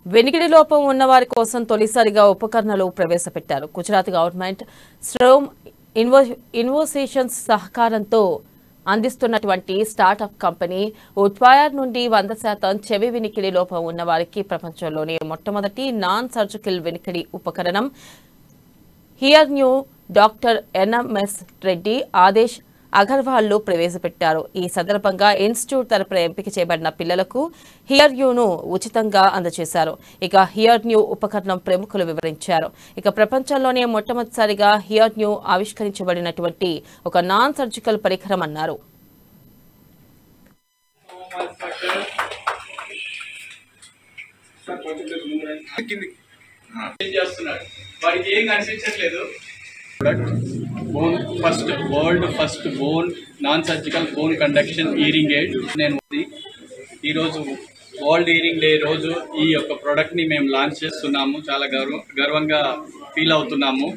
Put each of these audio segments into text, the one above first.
వెనికిడి లోపం ఉన్న వారి కోసం తొలిసారిగా ఉపకరణాలు ప్రవేశపెట్టారు. గుజరాత్ గవర్నమెంట్ స్ట్రోమ్ ఇన్నోవేషన్స్ సహకారంతో అందిస్తున్నటువంటి స్టార్టప్ కంపెనీ ఉట్వాయర్ నుండి 100% చెవి వినికిడి లోపం ఉన్న వారికి ప్రపంచంలోనే మొట్టమొదటి నాన్ సర్జికల్ వినికిడి ఉపకరణం hear new doctor NMS Reddy Aadesh Agarwal ప్రవేశపెట్టారు. ఈ సందర్భంగా ఇన్స్టిట్యూట్ తరపున ఎంపిక చేయబడిన పిల్లలకు హియర్ న్యూను ఉచితంగా అందజేశారు. ఇక హియర్ న్యూ ఉపకరణం ప్రముఖులు వివరించారు. ఇక ప్రపంచంలోనే మొట్టమొదటిసారిగా హియర్ న్యూ ఆవిష్కరించబడినటువంటి ఒక నాన్ సర్జికల్ పరికరం అన్నారు. World first bone non surgical bone conduction hearing aid. నేను ఈరోజు వరల్డ్ ఇయరింగ్ డే రోజు ఈ యొక్క ప్రోడక్ట్ని మేము లాంచ్ చేస్తున్నాము. చాలా గర్వంగా ఫీల్ అవుతున్నాము.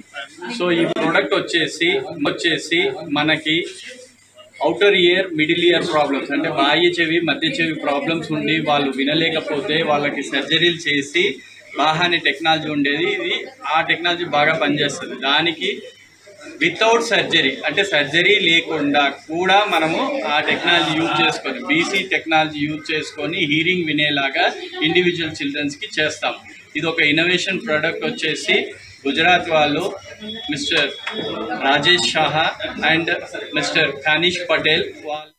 సో ఈ ప్రోడక్ట్ వచ్చేసి మనకి outer ear middle ear problems అంటే బాహ్య చెవి మధ్య చెవి ప్రాబ్లమ్స్ ఉండి వాళ్ళు వినలేకపోతే వాళ్ళకి సర్జరీలు చేసి బాహాని టెక్నాలజీ ఉండేది. ఇది ఆ టెక్నాలజీ బాగా పనిచేస్తుంది. దానికి వితౌట్ సర్జరీ అంటే సర్జరీ లేకుండా కూడా మనము ఆ టెక్నాలజీ యూజ్ చేసుకొని బీసీ టెక్నాలజీ యూజ్ చేసుకొని హీరింగ్ వినేలాగా ఇండివిజువల్ చిల్డ్రన్స్కి చేస్తాం. ఇది ఒక ఇన్నోవేషన్ ప్రోడక్ట్ వచ్చేసి గుజరాత్ వాళ్ళు mister Rajesh Shah and mister Kanish Patel వాళ్ళు